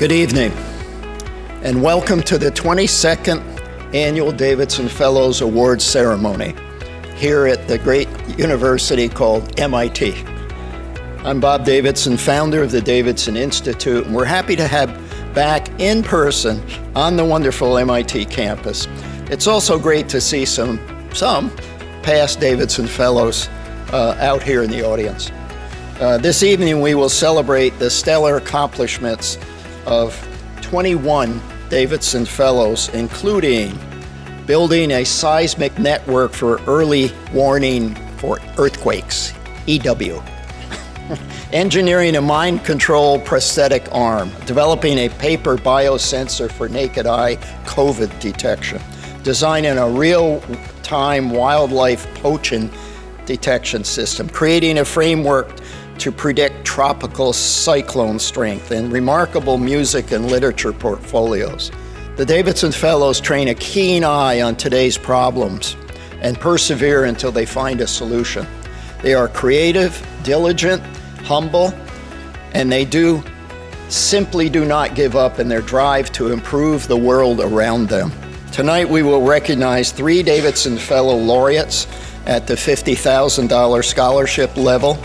Good evening, and welcome to the 22nd Annual Davidson Fellows Awards Ceremony here at the great university called MIT. I'm Bob Davidson, founder of the Davidson Institute, and we're happy to have back in person on the wonderful MIT campus. It's also great to see some past Davidson Fellows out here in the audience. This evening we will celebrate the stellar accomplishments of 21 Davidson Fellows, including building a seismic network for early warning for earthquakes, EW. Engineering a mind-controlled prosthetic arm, developing a paper biosensor for naked eye COVID detection, designing a real-time wildlife poaching detection system, creating a framework to predict tropical cyclone strength, and remarkable music and literature portfolios. The Davidson Fellows train a keen eye on today's problems and persevere until they find a solution. They are creative, diligent, humble, and they simply do not give up in their drive to improve the world around them. Tonight we will recognize 3 Davidson Fellow laureates at the $50,000 scholarship level,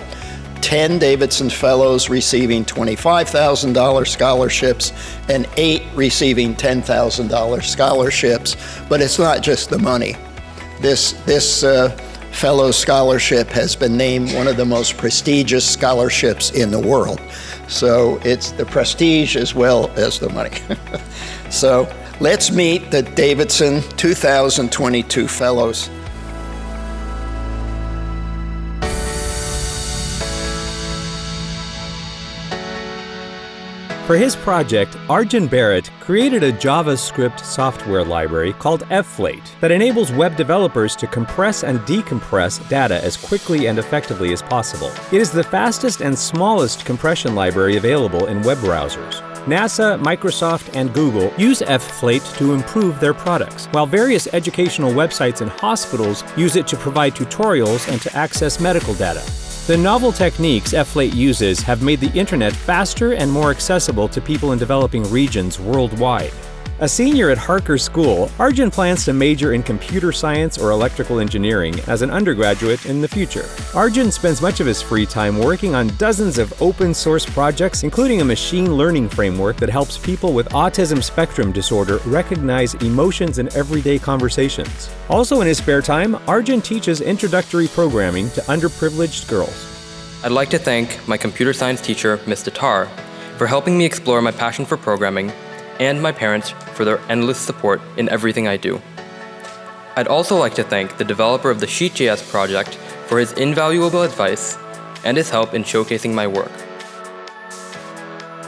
10 Davidson Fellows receiving $25,000 scholarships, and 8 receiving $10,000 scholarships. But it's not just the money. This Fellows Scholarship has been named one of the most prestigious scholarships in the world. So it's the prestige as well as the money. So let's meet the Davidson 2022 Fellows. For his project, Arjun Barrett created a JavaScript software library called FFlate that enables web developers to compress and decompress data as quickly and effectively as possible. It is the fastest and smallest compression library available in web browsers. NASA, Microsoft, and Google use FFlate to improve their products, while various educational websites and hospitals use it to provide tutorials and to access medical data. The novel techniques FFlate uses have made the internet faster and more accessible to people in developing regions worldwide. A senior at Harker School, Arjun plans to major in computer science or electrical engineering as an undergraduate in the future. Arjun spends much of his free time working on dozens of open-source projects, including a machine learning framework that helps people with autism spectrum disorder recognize emotions in everyday conversations. Also in his spare time, Arjun teaches introductory programming to underprivileged girls. I'd like to thank my computer science teacher, Ms. Tatar, for helping me explore my passion for programming, and my parents for their endless support in everything I do. I'd also like to thank the developer of the Sheet.js project for his invaluable advice and his help in showcasing my work.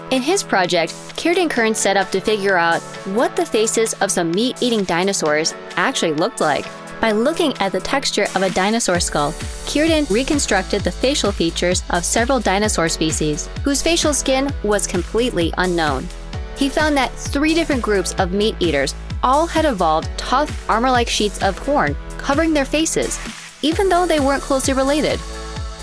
In his project, Kieran Kern set up to figure out what the faces of some meat-eating dinosaurs actually looked like. By looking at the texture of a dinosaur skull, Kieran reconstructed the facial features of several dinosaur species, whose facial skin was completely unknown. He found that 3 different groups of meat eaters all had evolved tough, armor-like sheets of horn covering their faces, even though they weren't closely related.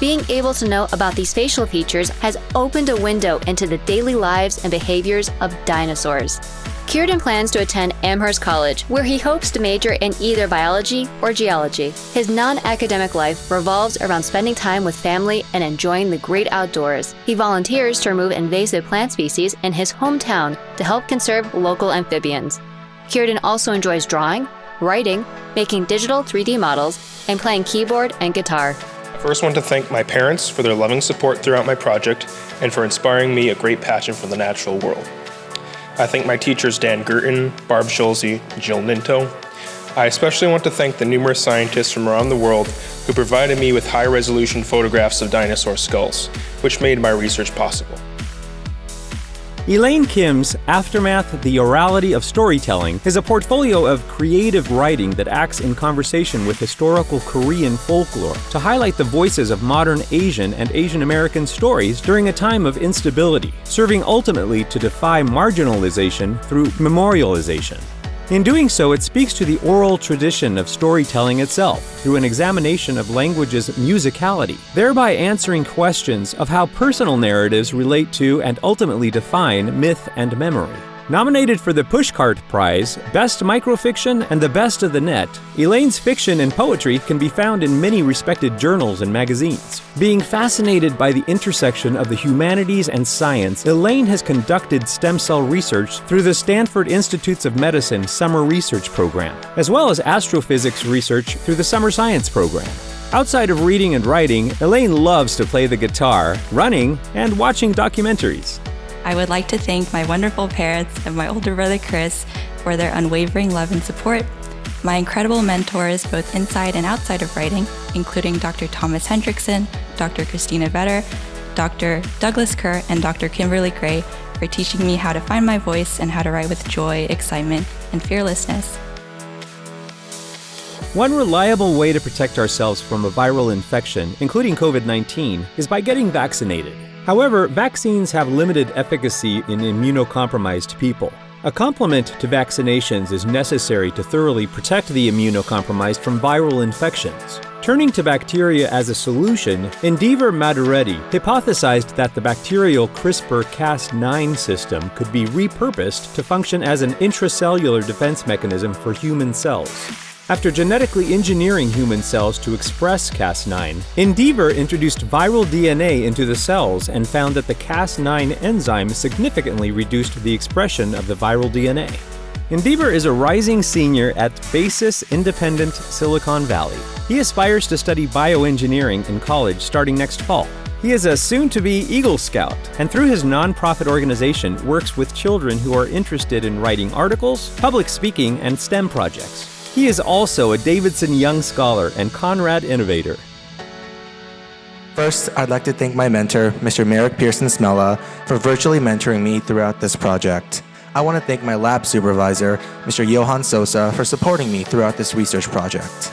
Being able to know about these facial features has opened a window into the daily lives and behaviors of dinosaurs. Kieran plans to attend Amherst College, where he hopes to major in either biology or geology. His non-academic life revolves around spending time with family and enjoying the great outdoors. He volunteers to remove invasive plant species in his hometown to help conserve local amphibians. Kieran also enjoys drawing, writing, making digital 3D models, and playing keyboard and guitar. I first want to thank my parents for their loving support throughout my project and for inspiring me a great passion for the natural world. I thank my teachers Dan Gerton, Barb Schulze, Jill Ninto. I especially want to thank the numerous scientists from around the world who provided me with high-resolution photographs of dinosaur skulls, which made my research possible. Elaine Kim's Aftermath, The Orality of Storytelling is a portfolio of creative writing that acts in conversation with historical Korean folklore to highlight the voices of modern Asian and Asian American stories during a time of instability, serving ultimately to defy marginalization through memorialization. In doing so, it speaks to the oral tradition of storytelling itself through an examination of language's musicality, thereby answering questions of how personal narratives relate to and ultimately define myth and memory. Nominated for the Pushcart Prize, Best Microfiction, and the Best of the Net, Elaine's fiction and poetry can be found in many respected journals and magazines. Being fascinated by the intersection of the humanities and science, Elaine has conducted stem cell research through the Stanford Institutes of Medicine Summer Research Program, as well as astrophysics research through the Summer Science Program. Outside of reading and writing, Elaine loves to play the guitar, running, and watching documentaries. I would like to thank my wonderful parents and my older brother Chris for their unwavering love and support, my incredible mentors both inside and outside of writing, including Dr. Thomas Hendrickson, Dr. Christina Vetter, Dr. Douglas Kerr, and Dr. Kimberly Gray for teaching me how to find my voice and how to write with joy, excitement, and fearlessness. One reliable way to protect ourselves from a viral infection, including COVID-19, is by getting vaccinated. However, vaccines have limited efficacy in immunocompromised people. A complement to vaccinations is necessary to thoroughly protect the immunocompromised from viral infections. Turning to bacteria as a solution, Endeavor Maduretti hypothesized that the bacterial CRISPR-Cas9 system could be repurposed to function as an intracellular defense mechanism for human cells. After genetically engineering human cells to express Cas9, Endeavor introduced viral DNA into the cells and found that the Cas9 enzyme significantly reduced the expression of the viral DNA. Endeavor is a rising senior at Basis Independent Silicon Valley. He aspires to study bioengineering in college starting next fall. He is a soon-to-be Eagle Scout, and through his nonprofit organization works with children who are interested in writing articles, public speaking, and STEM projects. He is also a Davidson Young Scholar and Conrad Innovator. First, I'd like to thank my mentor, Mr. Merrick Pearson Smella, for virtually mentoring me throughout this project. I want to thank my lab supervisor, Mr. Johan Sosa, for supporting me throughout this research project.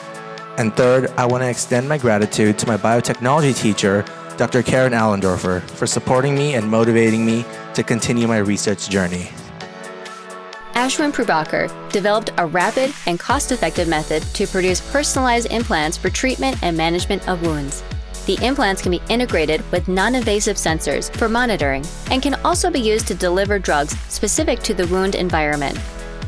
And third, I want to extend my gratitude to my biotechnology teacher, Dr. Karen Allendorfer, for supporting me and motivating me to continue my research journey. Ashwin Prabhakar developed a rapid and cost-effective method to produce personalized implants for treatment and management of wounds. The implants can be integrated with non-invasive sensors for monitoring and can also be used to deliver drugs specific to the wound environment.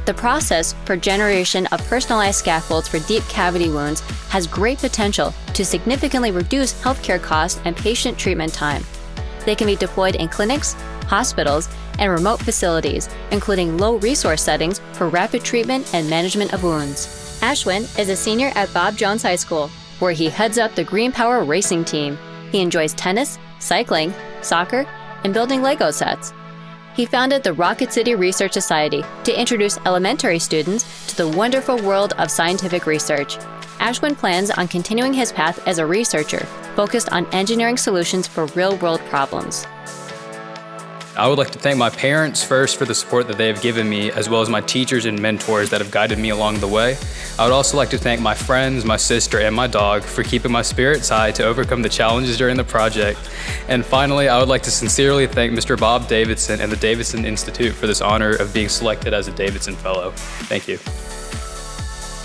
The process for generation of personalized scaffolds for deep cavity wounds has great potential to significantly reduce healthcare costs and patient treatment time. They can be deployed in clinics, hospitals, and remote facilities, including low-resource settings for rapid treatment and management of wounds. Ashwin is a senior at Bob Jones High School, where he heads up the Green Power racing team. He enjoys tennis, cycling, soccer, and building Lego sets. He founded the Rocket City Research Society to introduce elementary students to the wonderful world of scientific research. Ashwin plans on continuing his path as a researcher, focused on engineering solutions for real-world problems. I would like to thank my parents first for the support that they have given me, as well as my teachers and mentors that have guided me along the way. I would also like to thank my friends, my sister, and my dog for keeping my spirits high to overcome the challenges during the project. And finally, I would like to sincerely thank Mr. Bob Davidson and the Davidson Institute for this honor of being selected as a Davidson Fellow. Thank you.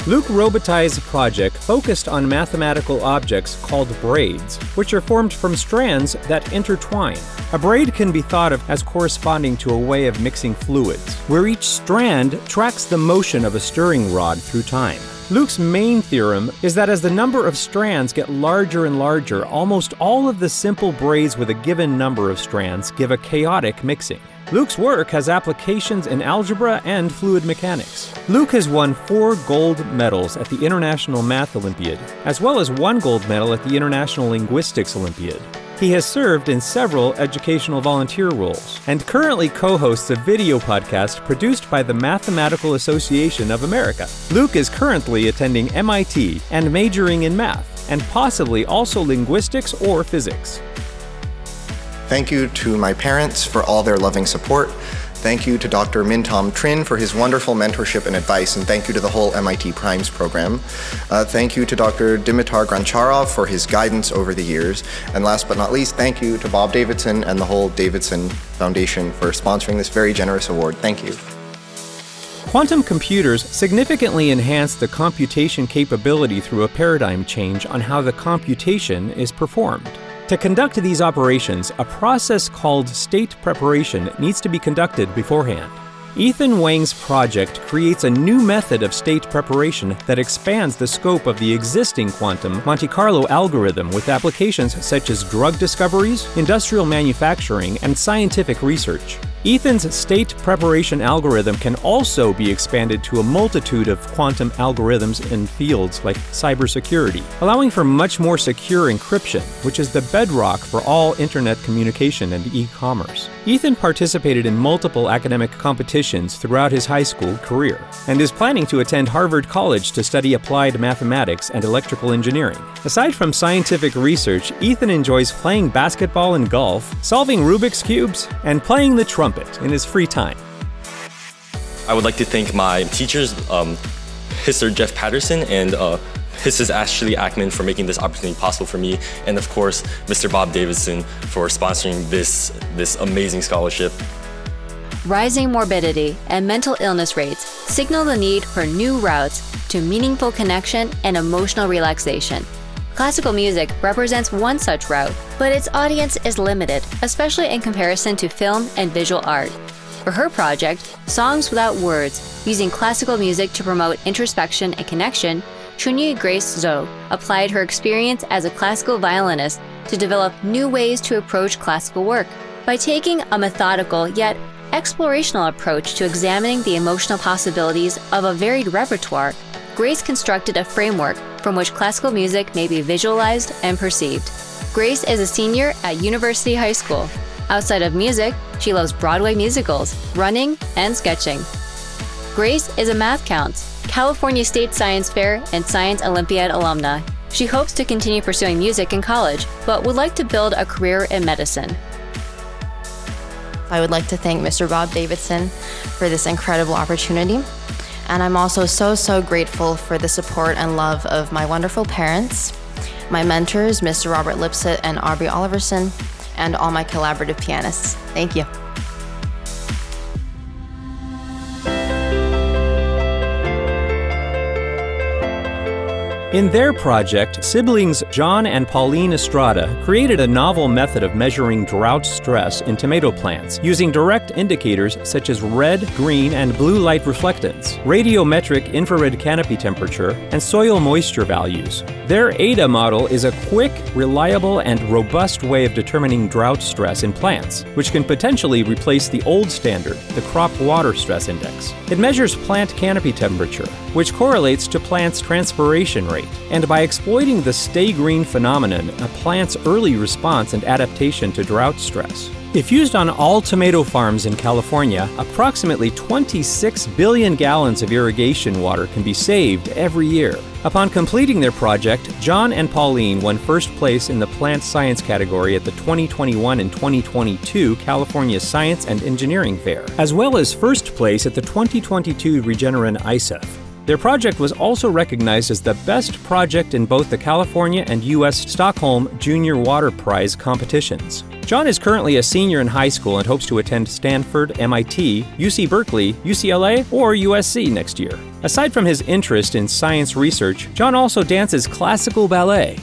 Luke Robitaille's project focused on mathematical objects called braids, which are formed from strands that intertwine. A braid can be thought of as corresponding to a way of mixing fluids, where each strand tracks the motion of a stirring rod through time. Luke's main theorem is that as the number of strands get larger and larger, almost all of the simple braids with a given number of strands give a chaotic mixing. Luke's work has applications in algebra and fluid mechanics. Luke has won 4 gold medals at the International Math Olympiad, as well as 1 gold medal at the International Linguistics Olympiad. He has served in several educational volunteer roles, and currently co-hosts a video podcast produced by the Mathematical Association of America. Luke is currently attending MIT and majoring in math, and possibly also linguistics or physics. Thank you to my parents for all their loving support. Thank you to Dr. Mintam Trin for his wonderful mentorship and advice, and thank you to the whole MIT Primes program. Thank you to Dr. Dimitar Grancharov for his guidance over the years. And last but not least, thank you to Bob Davidson and the whole Davidson Foundation for sponsoring this very generous award. Thank you. Quantum computers significantly enhance the computation capability through a paradigm change on how the computation is performed. To conduct these operations, a process called state preparation needs to be conducted beforehand. Ethan Wang's project creates a new method of state preparation that expands the scope of the existing quantum Monte Carlo algorithm with applications such as drug discoveries, industrial manufacturing, and scientific research. Ethan's state preparation algorithm can also be expanded to a multitude of quantum algorithms in fields like cybersecurity, allowing for much more secure encryption, which is the bedrock for all internet communication and e-commerce. Ethan participated in multiple academic competitions throughout his high school career, and is planning to attend Harvard College to study applied mathematics and electrical engineering. Aside from scientific research, Ethan enjoys playing basketball and golf, solving Rubik's Cubes, and playing the trumpet in his free time. I would like to thank my teachers, Mr. Jeff Patterson and Mrs. Ashley Ackman for making this opportunity possible for me, and of course, Mr. Bob Davidson for sponsoring this amazing scholarship. Rising morbidity and mental illness rates signal the need for new routes to meaningful connection and emotional relaxation. Classical music represents one such route, but its audience is limited, especially in comparison to film and visual art. For her project, Songs Without Words, using classical music to promote introspection and connection, Chunyi Grace Zhou applied her experience as a classical violinist to develop new ways to approach classical work. By taking a methodical yet explorational approach to examining the emotional possibilities of a varied repertoire, Grace constructed a framework from which classical music may be visualized and perceived. Grace is a senior at University High School. Outside of music, she loves Broadway musicals, running, and sketching. Grace is a Math Counts, California State Science Fair, and Science Olympiad alumna. She hopes to continue pursuing music in college, but would like to build a career in medicine. I would like to thank Mr. Bob Davidson for this incredible opportunity. And I'm also so grateful for the support and love of my wonderful parents, my mentors, Mr. Robert Lipset and Aubrey Oliverson, and all my collaborative pianists. Thank you. In their project, siblings John and Pauline Estrada created a novel method of measuring drought stress in tomato plants using direct indicators such as red, green, and blue light reflectance, radiometric infrared canopy temperature, and soil moisture values. Their ADA model is a quick, reliable, and robust way of determining drought stress in plants, which can potentially replace the old standard, the crop water stress index. It measures plant canopy temperature, which correlates to plants' transpiration rate, and by exploiting the stay green phenomenon, a plant's early response and adaptation to drought stress. If used on all tomato farms in California, approximately 26 billion gallons of irrigation water can be saved every year. Upon completing their project, John and Pauline won first place in the plant science category at the 2021 and 2022 California Science and Engineering Fair, as well as first place at the 2022 Regeneron ISEF. Their project was also recognized as the best project in both the California and U.S. Stockholm Junior Water Prize competitions. John is currently a senior in high school and hopes to attend Stanford, MIT, UC Berkeley, UCLA, or USC next year. Aside from his interest in science research, John also dances classical ballet.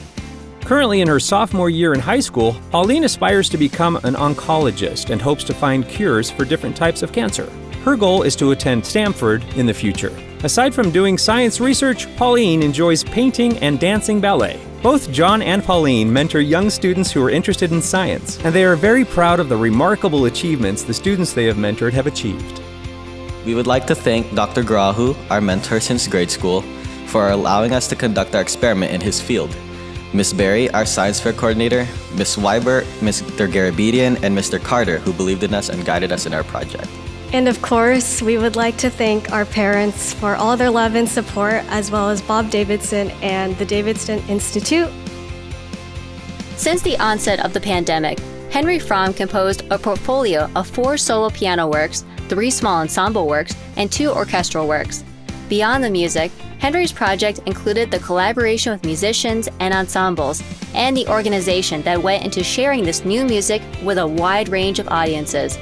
Currently in her sophomore year in high school, Pauline aspires to become an oncologist and hopes to find cures for different types of cancer. Her goal is to attend Stanford in the future. Aside from doing science research, Pauline enjoys painting and dancing ballet. Both John and Pauline mentor young students who are interested in science, and they are very proud of the remarkable achievements the students they have mentored have achieved. We would like to thank Dr. Grahu, our mentor since grade school, for allowing us to conduct our experiment in his field. Ms. Berry, our science fair coordinator, Ms. Weiber, Mr. Garabedian, and Mr. Carter, who believed in us and guided us in our project. And of course, we would like to thank our parents for all their love and support, as well as Bob Davidson and the Davidson Institute. Since the onset of the pandemic, Henry Fromm composed a portfolio of 4 solo piano works, 3 small ensemble works, and 2 orchestral works. Beyond the music, Henry's project included the collaboration with musicians and ensembles, and the organization that went into sharing this new music with a wide range of audiences.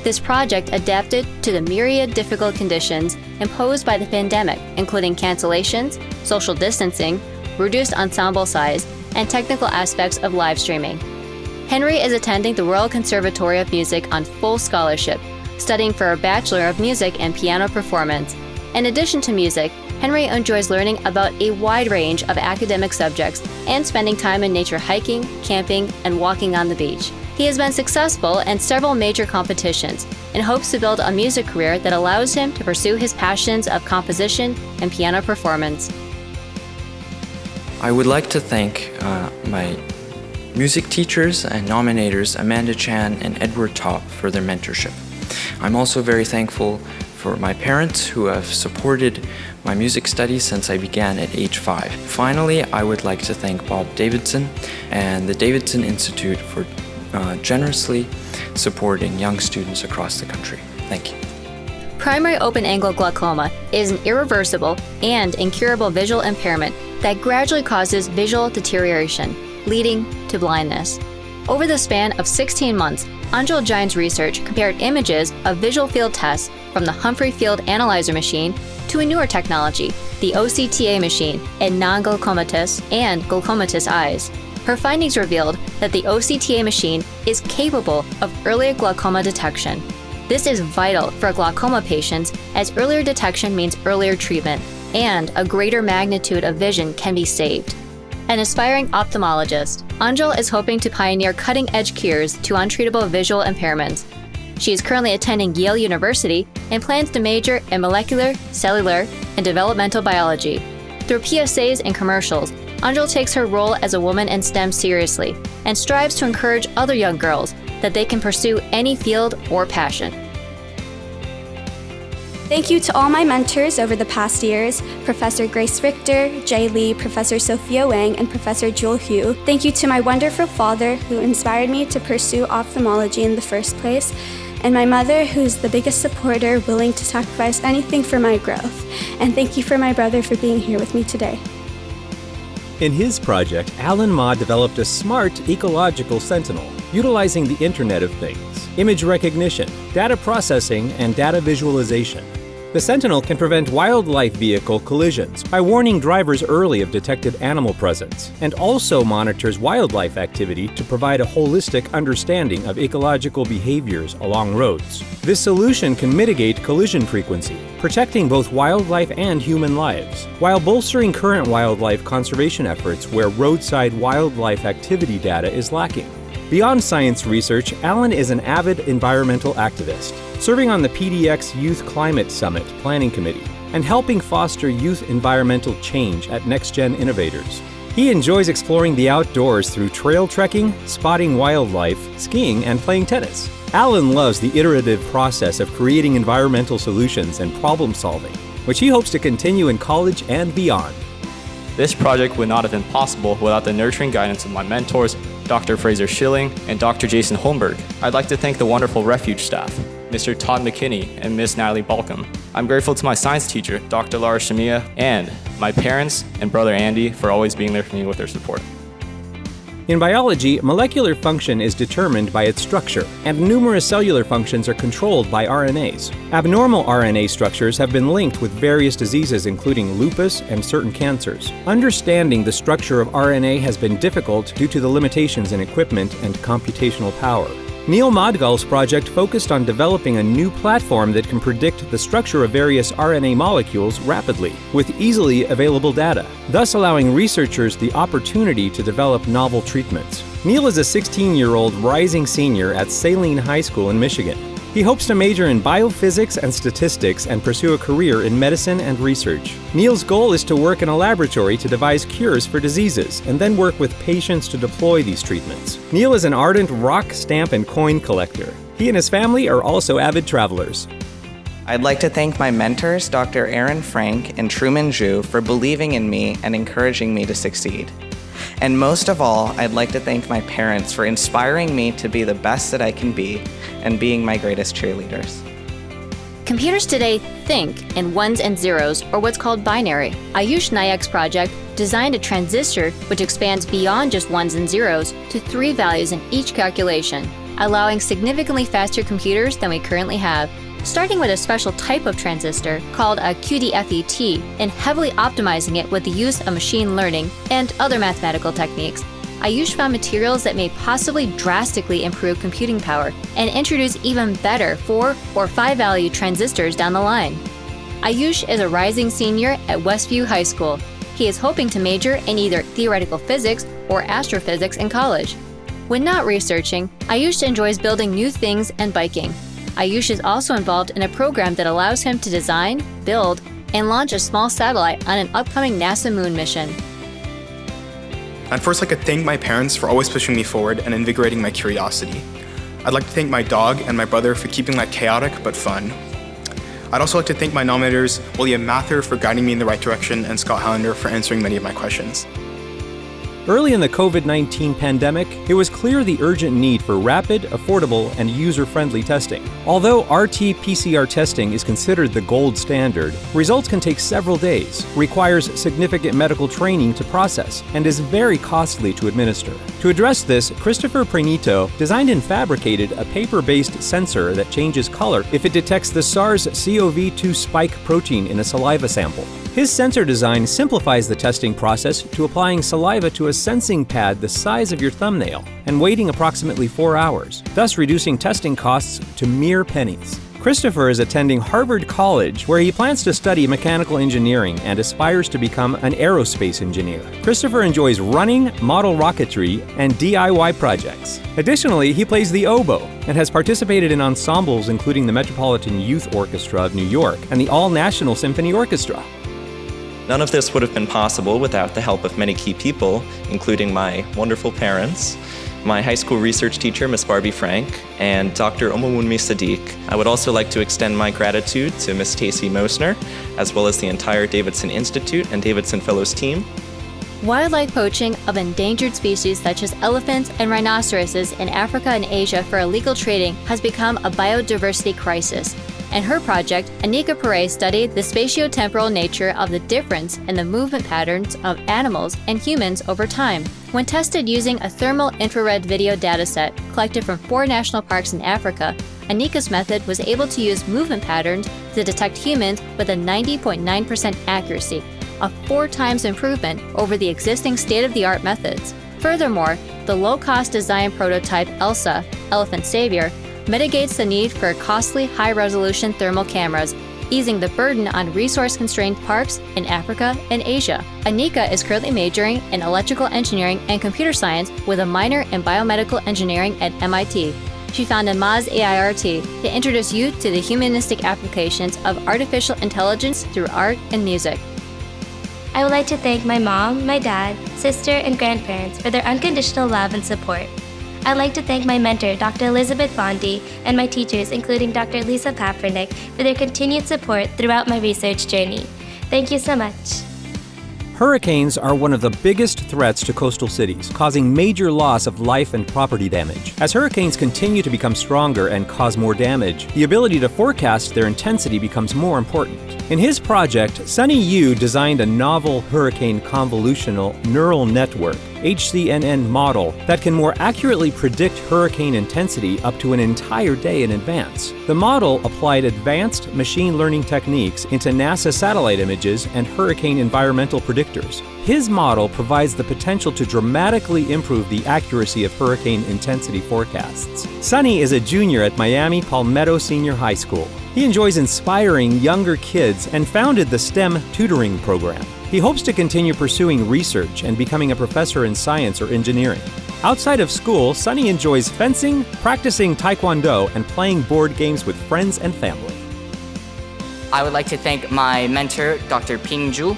This project adapted to the myriad difficult conditions imposed by the pandemic, including cancellations, social distancing, reduced ensemble size, and technical aspects of live streaming. Henry is attending the Royal Conservatory of Music on full scholarship, studying for a Bachelor of Music and Piano Performance. In addition to music, Henry enjoys learning about a wide range of academic subjects and spending time in nature hiking, camping, and walking on the beach. He has been successful in several major competitions and hopes to build a music career that allows him to pursue his passions of composition and piano performance. I would like to thank my music teachers and nominators Amanda Chan and Edward Top for their mentorship. I'm also very thankful for my parents who have supported my music studies since I began at age 5. Finally, I would like to thank Bob Davidson and the Davidson Institute for generously supporting young students across the country. Thank you. Primary open-angle glaucoma is an irreversible and incurable visual impairment that gradually causes visual deterioration, leading to blindness. Over the span of 16 months, Anjul Jain's research compared images of visual field tests from the Humphrey Field Analyzer machine to a newer technology, the OCTA machine, in non-glaucomatous and glaucomatous eyes. Her findings revealed that the OCTA machine is capable of earlier glaucoma detection. This is vital for glaucoma patients, as earlier detection means earlier treatment, and a greater magnitude of vision can be saved. An aspiring ophthalmologist, Anjul is hoping to pioneer cutting-edge cures to untreatable visual impairments. She is currently attending Yale University and plans to major in molecular, cellular, and developmental biology. Through PSAs and commercials, Anjul takes her role as a woman in STEM seriously and strives to encourage other young girls that they can pursue any field or passion. Thank you to all my mentors over the past years, Professor Grace Richter, Jay Lee, Professor Sophia Wang, and Professor Jewel Hu. Thank you to my wonderful father who inspired me to pursue ophthalmology in the first place, and my mother who's the biggest supporter, willing to sacrifice anything for my growth. And thank you for my brother for being here with me today. In his project, Alan Ma developed a smart ecological sentinel, utilizing the Internet of Things, image recognition, data processing, and data visualization. The Sentinel can prevent wildlife vehicle collisions by warning drivers early of detected animal presence, and also monitors wildlife activity to provide a holistic understanding of ecological behaviors along roads. This solution can mitigate collision frequency, protecting both wildlife and human lives, while bolstering current wildlife conservation efforts where roadside wildlife activity data is lacking. Beyond science research, Alan is an avid environmental activist, serving on the PDX Youth Climate Summit Planning Committee and helping foster youth environmental change at Next Gen Innovators. He enjoys exploring the outdoors through trail trekking, spotting wildlife, skiing, and playing tennis. Alan loves the iterative process of creating environmental solutions and problem solving, which he hopes to continue in college and beyond. This project would not have been possible without the nurturing guidance of my mentors, Dr. Fraser Schilling and Dr. Jason Holmberg. I'd like to thank the wonderful Refuge staff, Mr. Todd McKinney and Miss Natalie Balcom. I'm grateful to my science teacher, Dr. Laura Shamia, and my parents and brother Andy for always being there for me with their support. In biology, molecular function is determined by its structure, and numerous cellular functions are controlled by RNAs. Abnormal RNA structures have been linked with various diseases including lupus and certain cancers. Understanding the structure of RNA has been difficult due to the limitations in equipment and computational power. Neil Madgal's project focused on developing a new platform that can predict the structure of various RNA molecules rapidly, with easily available data, thus allowing researchers the opportunity to develop novel treatments. Neil is a 16-year-old rising senior at Saline High School in Michigan. He hopes to major in biophysics and statistics and pursue a career in medicine and research. Neil's goal is to work in a laboratory to devise cures for diseases and then work with patients to deploy these treatments. Neil is an ardent rock, stamp, and coin collector. He and his family are also avid travelers. I'd like to thank my mentors, Dr. Aaron Frank and Truman Zhu, for believing in me and encouraging me to succeed. And most of all, I'd like to thank my parents for inspiring me to be the best that I can be and being my greatest cheerleaders. Computers today think in ones and zeros, or what's called binary. Ayush Nayak's project designed a transistor which expands beyond just ones and zeros to 3 values in each calculation. allowing significantly faster computers than we currently have. Starting with a special type of transistor called a QDFET and heavily optimizing it with the use of machine learning and other mathematical techniques, Ayush found materials that may possibly drastically improve computing power and introduce even better 4 or 5 value transistors down the line. Ayush is a rising senior at Westview High School. He is hoping to major in either theoretical physics or astrophysics in college. When not researching, Ayush enjoys building new things and biking. Ayush is also involved in a program that allows him to design, build, and launch a small satellite on an upcoming NASA moon mission. I'd first like to thank my parents for always pushing me forward and invigorating my curiosity. I'd like to thank my dog and my brother for keeping life chaotic but fun. I'd also like to thank my nominators, William Mather for guiding me in the right direction, and Scott Hollander for answering many of my questions. Early in the COVID-19 pandemic, it was clear the urgent need for rapid, affordable, and user-friendly testing. Although RT-PCR testing is considered the gold standard, results can take several days, requires significant medical training to process, and is very costly to administer. To address this, Christopher Prenito designed and fabricated a paper-based sensor that changes color if it detects the SARS-CoV-2 spike protein in a saliva sample. His sensor design simplifies the testing process to applying saliva to a sensing pad the size of your thumbnail and waiting approximately 4 hours, thus reducing testing costs to mere pennies. Christopher is attending Harvard College, where he plans to study mechanical engineering and aspires to become an aerospace engineer. Christopher enjoys running, model rocketry, and DIY projects. Additionally, he plays the oboe and has participated in ensembles including the Metropolitan Youth Orchestra of New York and the All-National Symphony Orchestra. None of this would have been possible without the help of many key people, including my wonderful parents, my high school research teacher, Ms. Barbie Frank, and Dr. Omawunmi Sadiq. I would also like to extend my gratitude to Ms. Tacey Mosner, as well as the entire Davidson Institute and Davidson Fellows team. Wildlife poaching of endangered species such as elephants and rhinoceroses in Africa and Asia for illegal trading has become a biodiversity crisis. In her project, Anika Pare studied the spatiotemporal nature of the difference in the movement patterns of animals and humans over time. When tested using a thermal infrared video dataset collected from 4 national parks in Africa, Anika's method was able to use movement patterns to detect humans with a 90.9% accuracy, a 4 times improvement over the existing state-of-the-art methods. Furthermore, the low-cost design prototype ELSA, Elephant Savior, mitigates the need for costly high-resolution thermal cameras, easing the burden on resource-constrained parks in Africa and Asia. Anika is currently majoring in electrical engineering and computer science with a minor in biomedical engineering at MIT. She founded Maz AIRT to introduce youth to the humanistic applications of artificial intelligence through art and music. I would like to thank my mom, my dad, sister, and grandparents for their unconditional love and support. I'd like to thank my mentor, Dr. Elizabeth Bondi, and my teachers, including Dr. Lisa Papernick, for their continued support throughout my research journey. Thank you so much. Hurricanes are one of the biggest threats to coastal cities, causing major loss of life and property damage. As hurricanes continue to become stronger and cause more damage, the ability to forecast their intensity becomes more important. In his project, Sunny Yu designed a novel hurricane convolutional neural network HCNN model that can more accurately predict hurricane intensity up to an entire day in advance. The model applied advanced machine learning techniques into NASA satellite images and hurricane environmental predictors. His model provides the potential to dramatically improve the accuracy of hurricane intensity forecasts. Sunny is a junior at Miami Palmetto Senior High School. He enjoys inspiring younger kids and founded the STEM tutoring program. He hopes to continue pursuing research and becoming a professor in science or engineering. Outside of school, Sunny enjoys fencing, practicing taekwondo, and playing board games with friends and family. I would like to thank my mentor, Dr. Ping Zhu,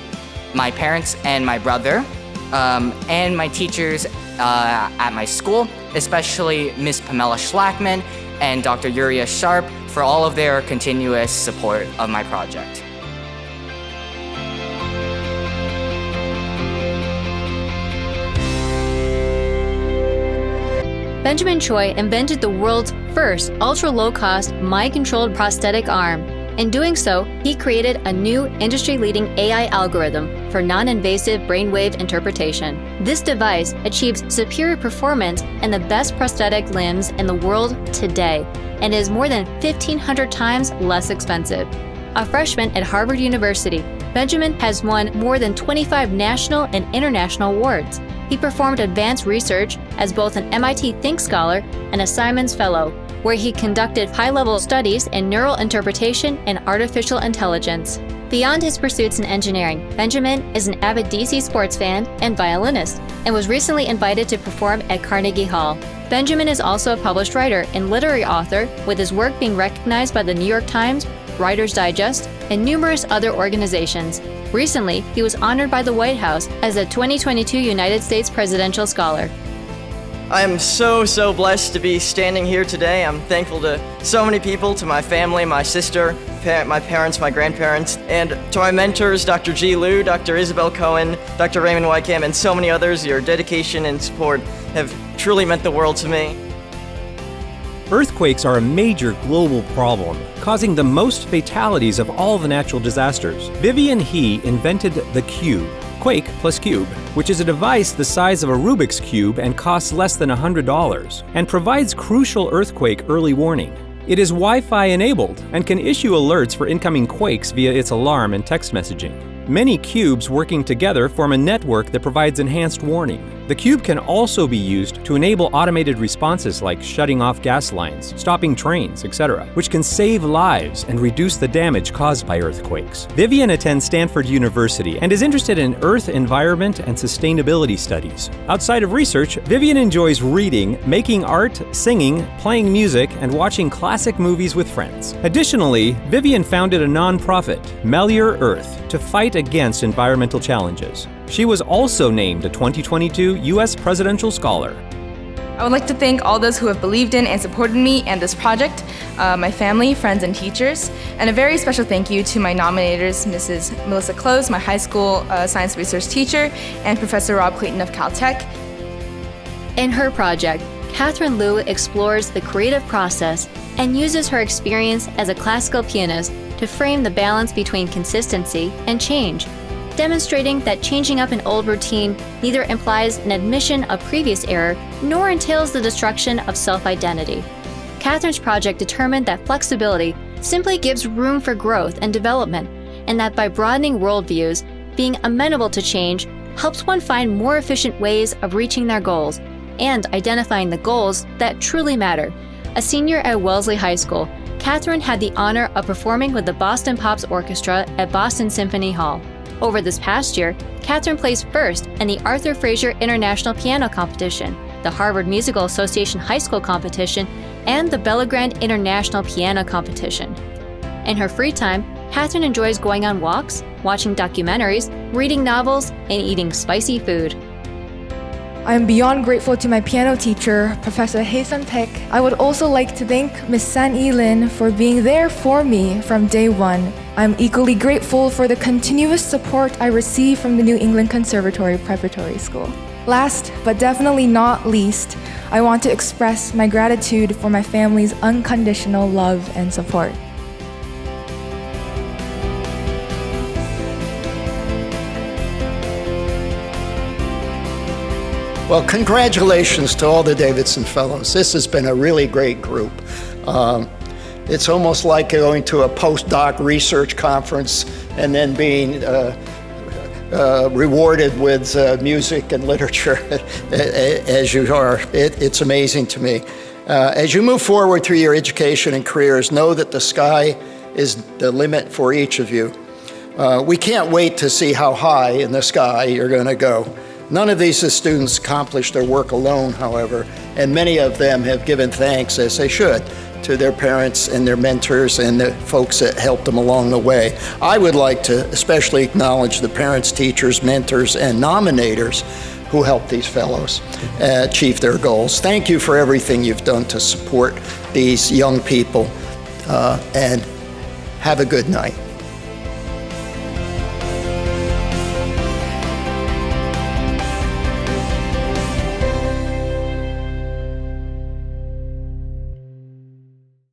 my parents and my brother, and my teachers at my school, especially Ms. Pamela Schlackman and Dr. Uriah Sharp, for all of their continuous support of my project. Benjamin Choi invented the world's first ultra-low-cost, mind-controlled prosthetic arm. In doing so, he created a new industry-leading AI algorithm for non-invasive brainwave interpretation. This device achieves superior performance and the best prosthetic limbs in the world today, and is more than 1,500 times less expensive. A freshman at Harvard University, Benjamin has won more than 25 national and international awards. He performed advanced research as both an MIT Think Scholar and a Simons Fellow, where he conducted high-level studies in neural interpretation and artificial intelligence. Beyond his pursuits in engineering, Benjamin is an avid DC sports fan and violinist, and was recently invited to perform at Carnegie Hall. Benjamin is also a published writer and literary author, with his work being recognized by the New York Times, Writer's Digest, and numerous other organizations. Recently, he was honored by the White House as a 2022 United States Presidential Scholar. I am so blessed to be standing here today. I'm thankful to so many people, to my family, my sister, my parents, my grandparents, and to my mentors, Dr. G. Liu, Dr. Isabel Cohen, Dr. Raymond Wycam, and so many others. Your dedication and support have truly meant the world to me. Earthquakes are a major global problem, causing the most fatalities of all the natural disasters. Vivian He invented the cube, Quake plus Cube, which is a device the size of a Rubik's Cube and costs less than $100, and provides crucial earthquake early warning. It is Wi-Fi enabled and can issue alerts for incoming quakes via its alarm and text messaging. Many cubes working together form a network that provides enhanced warning. The cube can also be used to enable automated responses like shutting off gas lines, stopping trains, etc., which can save lives and reduce the damage caused by earthquakes. Vivian attends Stanford University and is interested in Earth, environment, and sustainability studies. Outside of research, Vivian enjoys reading, making art, singing, playing music, and watching classic movies with friends. Additionally, Vivian founded a nonprofit, Melior Earth, to fight against environmental challenges. She was also named a 2022 U.S. Presidential Scholar. I would like to thank all those who have believed in and supported me and this project, my family, friends, and teachers, and a very special thank you to my nominators, Mrs. Melissa Close, my high school science research teacher, and Professor Rob Clayton of Caltech. In her project, Catherine Liu explores the creative process and uses her experience as a classical pianist to frame the balance between consistency and change, demonstrating that changing up an old routine neither implies an admission of previous error nor entails the destruction of self-identity. Catherine's project determined that flexibility simply gives room for growth and development, and that by broadening worldviews, being amenable to change helps one find more efficient ways of reaching their goals and identifying the goals that truly matter. A senior at Wellesley High School, Catherine had the honor of performing with the Boston Pops Orchestra at Boston Symphony Hall. Over this past year, Catherine placed first in the Arthur Fraser International Piano Competition, the Harvard Musical Association High School Competition, and the Bellegrand International Piano Competition. In her free time, Catherine enjoys going on walks, watching documentaries, reading novels, and eating spicy food. I am beyond grateful to my piano teacher, Professor Hae-sun Peck. I would also like to thank Ms. San-Yi Lin for being there for me from day one. I'm equally grateful for the continuous support I receive from the New England Conservatory Preparatory School. Last, but definitely not least, I want to express my gratitude for my family's unconditional love and support. Well, congratulations to all the Davidson Fellows. This has been a really great group. It's almost like going to a postdoc research conference and then being rewarded with music and literature as you are. It's amazing to me. As you move forward through your education and careers, know that the sky is the limit for each of you. We can't wait to see how high in the sky you're going to go. None of these students accomplished their work alone, however, and many of them have given thanks, as they should, to their parents and their mentors and the folks that helped them along the way. I would like to especially acknowledge the parents, teachers, mentors, and nominators who helped these fellows achieve their goals. Thank you for everything you've done to support these young people, and have a good night.